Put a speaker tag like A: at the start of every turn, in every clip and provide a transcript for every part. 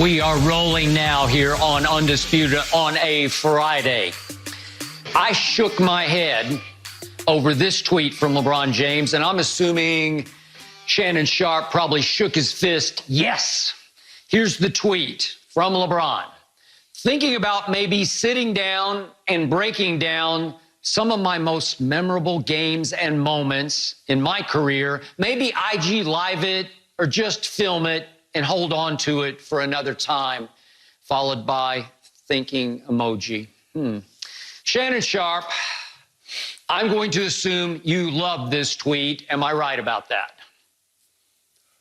A: We are rolling now here on Undisputed on a Friday. I shook my head over this tweet from LeBron James, and I'm assuming Shannon Sharp probably shook his fist. Yes. Here's the tweet from LeBron. Thinking about maybe sitting down and breaking down some of my most memorable games and moments in my career. Maybe IG Live it or just film it and hold on to it for another time, followed by thinking emoji. Shannon Sharp, I'm going to assume you love this tweet. Am I right about that?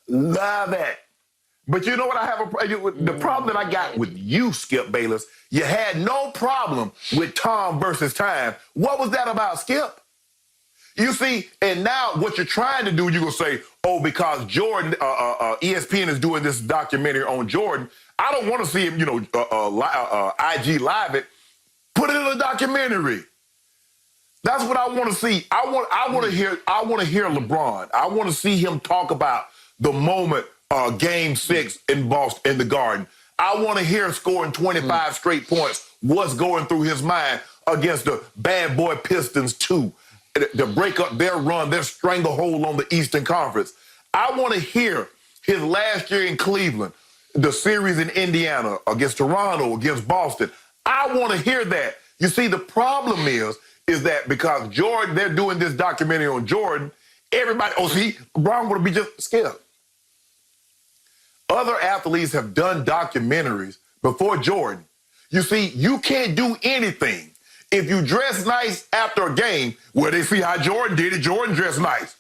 B: Love it. But you know what I have the problem that I got with you, Skip Bayless, you had no problem with Tom versus Time. What was that about, Skip? You see, and now what you're trying to do, you're going to say, oh, because Jordan, ESPN is doing this documentary on Jordan, I don't want to see him, IG Live it. Put it in a documentary. That's what I want to see. I want to hear LeBron. I want to see him talk about the moment, Game 6 in Boston, in the Garden. I want to hear scoring 25 straight points. What's going through his mind against the bad boy Pistons 2. To break up their run, their stranglehold on the Eastern Conference. I want to hear his last year in Cleveland, the series in Indiana, against Toronto, against Boston. I want to hear that. You see, the problem is that because Jordan, they're doing this documentary on Jordan, everybody, LeBron would be just scared. Other athletes have done documentaries before Jordan. You see, you can't do anything. If you dress nice after a game, well, they see how Jordan did it. Jordan dressed nice.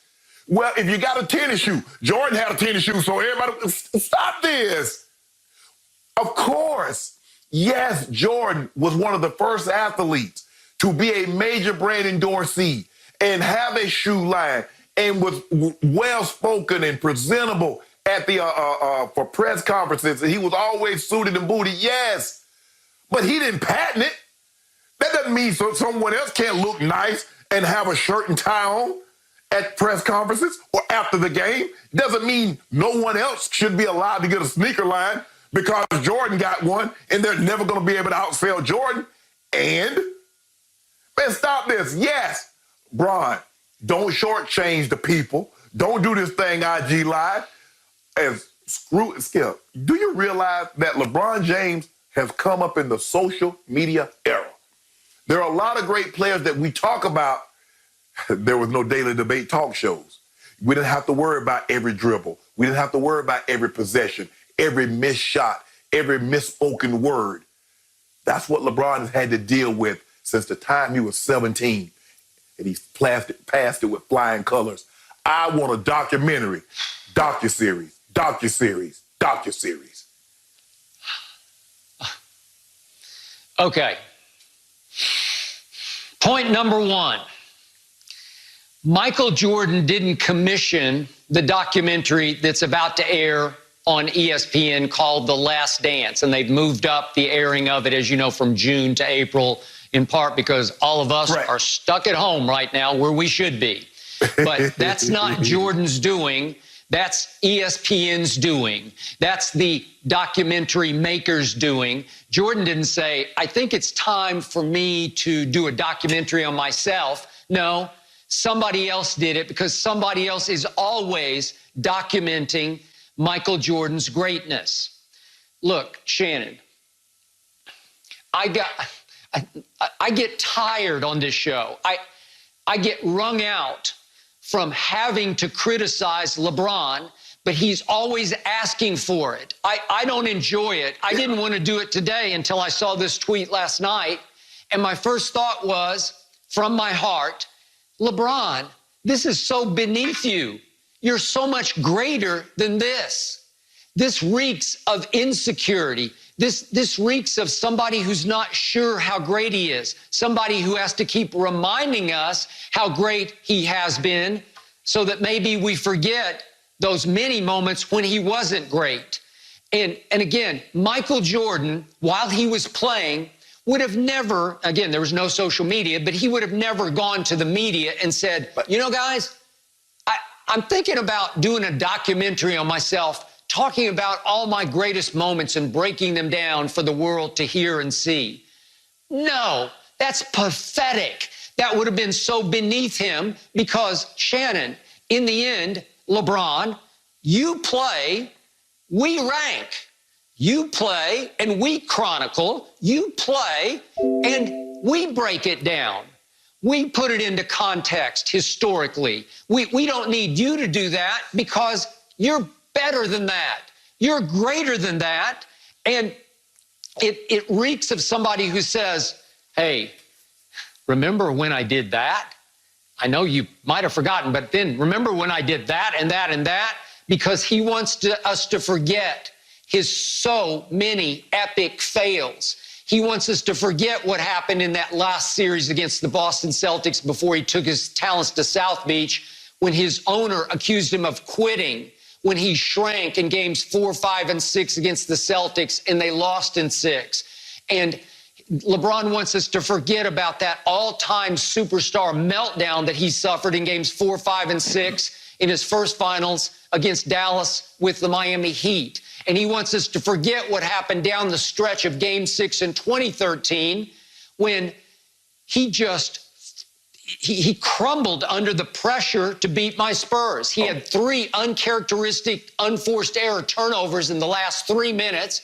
B: Well, if you got a tennis shoe, Jordan had a tennis shoe, so everybody, stop this. Of course, yes, Jordan was one of the first athletes to be a major brand endorsee and have a shoe line and was well-spoken and presentable at the for press conferences. He was always suited and booted, yes, but he didn't patent it. That doesn't mean someone else can't look nice and have a shirt and tie on at press conferences or after the game. Doesn't mean no one else should be allowed to get a sneaker line because Jordan got one and they're never going to be able to outsell Jordan. And, man, stop this. Yes, Bron, don't shortchange the people. Don't do this thing IG Live. And screw it, Skip. Do you realize that LeBron James has come up in the social media era? There are a lot of great players that we talk about. There was no daily debate talk shows. We didn't have to worry about every dribble. We didn't have to worry about every possession, every missed shot, every misspoken word. That's what LeBron has had to deal with since the time he was 17. And he's passed it with flying colors. I want a documentary, docuseries.
A: Okay. Point number one, Michael Jordan didn't commission the documentary that's about to air on ESPN called The Last Dance, and they've moved up the airing of it, as you know, from June to April, in part because all of us are stuck at home right now where we should be. But that's not Jordan's doing. That's ESPN's doing. That's the documentary maker's doing. Jordan didn't say, I think it's time for me to do a documentary on myself. No, somebody else did it because somebody else is always documenting Michael Jordan's greatness. Look, Shannon, I get tired on this show. I get wrung out from having to criticize LeBron, but he's always asking for it. I don't enjoy it. I didn't want to do it today until I saw this tweet last night, and my first thought was, from my heart, LeBron, this is so beneath you. You're so much greater than this. This reeks of insecurity. This reeks of somebody who's not sure how great he is, somebody who has to keep reminding us how great he has been so that maybe we forget those many moments when he wasn't great. And again, Michael Jordan, while he was playing, would have never, again, there was no social media, but he would have never gone to the media and said, you know, guys, I'm thinking about doing a documentary on myself talking about all my greatest moments and breaking them down for the world to hear and see. No, that's pathetic. That would have been so beneath him because, Shannon, in the end, LeBron, you play, we rank. You play and we chronicle. You play and we break it down. We put it into context historically. We don't need you to do that because you're better than that. You're greater than that. And it reeks of somebody who says, hey, remember when I did that? I know you might have forgotten, but then remember when I did that and that and that? Because he wants us to forget his so many epic fails. He wants us to forget what happened in that last series against the Boston Celtics before he took his talents to South Beach, when his owner accused him of quitting, when he shrank in games 4, 5, and 6 against the Celtics, and they lost in 6. And LeBron wants us to forget about that all-time superstar meltdown that he suffered in games 4, 5, and 6 in his first finals against Dallas with the Miami Heat. And he wants us to forget what happened down the stretch of Game 6 in 2013 when he crumbled under the pressure to beat my Spurs. He had 3 uncharacteristic, unforced error turnovers in the last 3 minutes.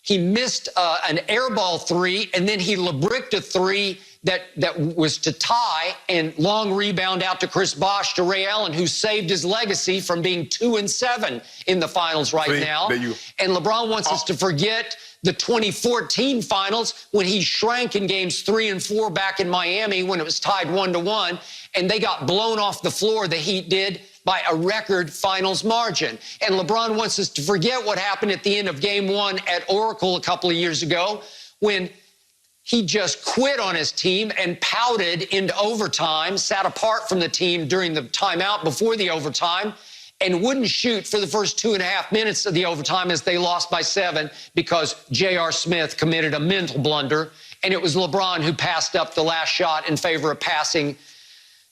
A: He missed an air ball 3, and then he LeBricked a 3 that was to tie, and long rebound out to Chris Bosh to Ray Allen, who saved his legacy from being 2-7 in the finals now. And LeBron wants us to forget the 2014 finals when he shrank in games 3 and 4 back in Miami when it was tied 1-1, and they got blown off the floor, the Heat did, by a record finals margin. And LeBron wants us to forget what happened at the end of Game 1 at Oracle a couple of years ago when he just quit on his team and pouted into overtime, sat apart from the team during the timeout before the overtime, and wouldn't shoot for the first 2.5 minutes of the overtime as they lost by 7 because J.R. Smith committed a mental blunder, and it was LeBron who passed up the last shot in favor of passing,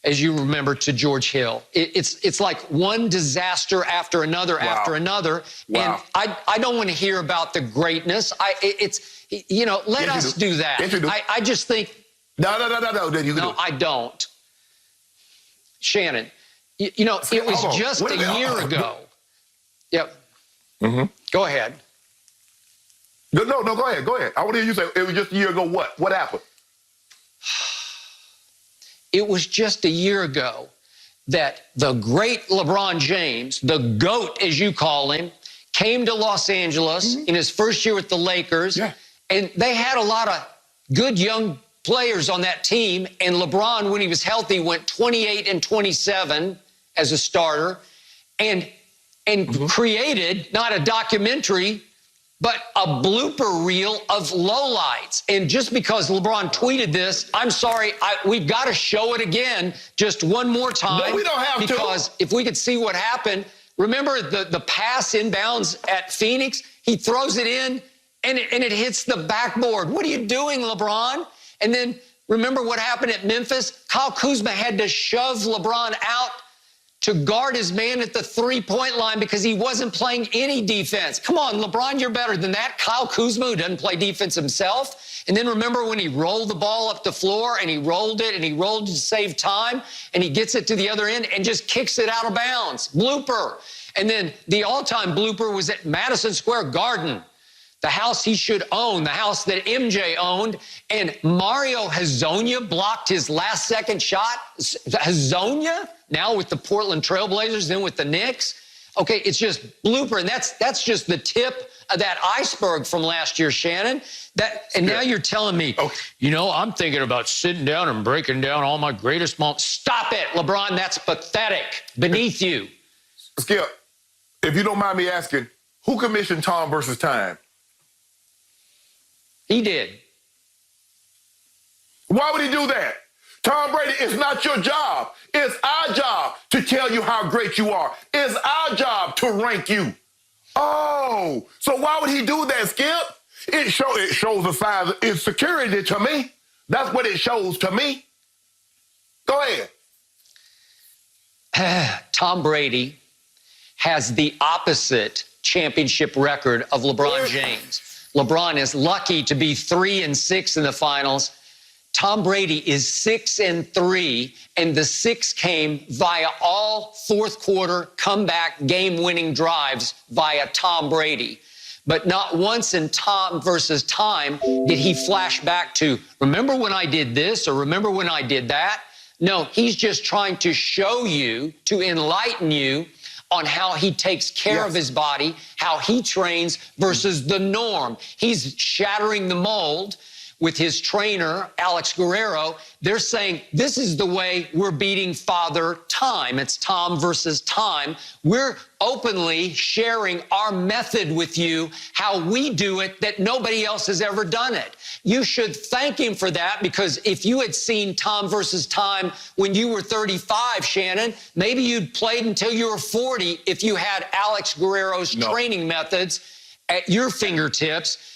A: as you remember, to George Hill. It's like one disaster after another after another.
B: Wow.
A: And I don't want to hear about the greatness. Let us do that. I just think... No, I don't. Shannon, it was just a year ago. Yep. Mm-hmm. Go ahead.
B: No, go ahead. I want to hear you say it was just a year ago. What happened?
A: It was just a year ago that the great LeBron James, the GOAT as you call him, came to Los Angeles in his first year with the Lakers. Yeah. And they had a lot of good young players on that team. And LeBron, when he was healthy, went 28-27 as a starter and created not a documentary, but a blooper reel of lowlights. And just because LeBron tweeted this, I'm sorry, we've got to show it again just one more time.
B: No, we don't have
A: because if we could see what happened, remember the pass inbounds at Phoenix? He throws it in, and it hits the backboard. What are you doing, LeBron? And then remember what happened at Memphis? Kyle Kuzma had to shove LeBron out to guard his man at the three-point line because he wasn't playing any defense. Come on, LeBron, you're better than that. Kyle Kuzma, who doesn't play defense himself. And then remember when he rolled the ball up the floor and he rolled it to save time, and he gets it to the other end and just kicks it out of bounds. Blooper. And then the all-time blooper was at Madison Square Garden, the house he should own, the house that MJ owned, and Mario Hezonja blocked his last-second shot. Hezonja, now with the Portland Trailblazers, then with the Knicks. Okay, it's just blooper, and that's just the tip of that iceberg from last year, Shannon. Now you're telling me, I'm thinking about sitting down and breaking down all my greatest moments. Stop it, LeBron, that's pathetic, beneath you.
B: Skip, if you don't mind me asking, who commissioned Tom versus Time?
A: He did.
B: Why would he do that? Tom Brady, it's not your job. It's our job to tell you how great you are. It's our job to rank you. Oh, so why would he do that, Skip? It shows a sign of insecurity to me. That's what it shows to me. Go ahead.
A: Tom Brady has the opposite championship record of LeBron James. LeBron is lucky to be 3-6 in the finals. Tom Brady is 6-3, and the 6 came via all fourth quarter comeback game-winning drives via Tom Brady. But not once in Tom versus Time did he flash back to, remember when I did this or remember when I did that? No, he's just trying to show you, to enlighten you on how he takes care of his body, how he trains versus the norm. He's shattering the mold with his trainer, Alex Guerrero. They're saying, this is the way we're beating Father Time. It's Tom versus Time. We're openly sharing our method with you, how we do it, that nobody else has ever done it. You should thank him for that, because if you had seen Tom versus Time when you were 35, Shannon, maybe you'd played until you were 40 if you had Alex Guerrero's training methods at your fingertips,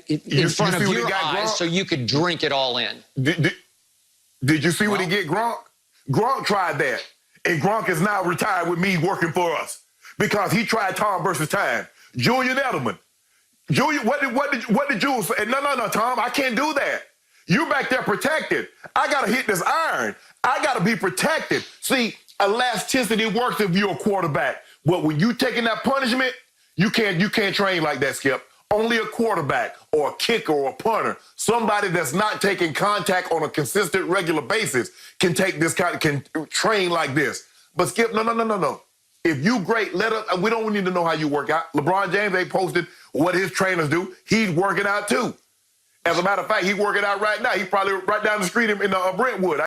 A: in front of your eyes, so you could drink it all in.
B: Did you see what he get Gronk? Gronk tried that, and Gronk is now retired with me working for us because he tried Tom versus Time. Julian Edelman. Julian, what did Jules say? No, Tom, I can't do that. You back there protected. I got to hit this iron. I got to be protected. See, elasticity works if you're a quarterback. But when you taking that punishment, you can't train like that, Skip. Only a quarterback or a kicker or a punter, somebody that's not taking contact on a consistent, regular basis, can train like this. But Skip, no. If you great, we don't need to know how you work out. LeBron James, they posted what his trainers do. He's working out too. As a matter of fact, he's working out right now. He's probably right down the street in Brentwood.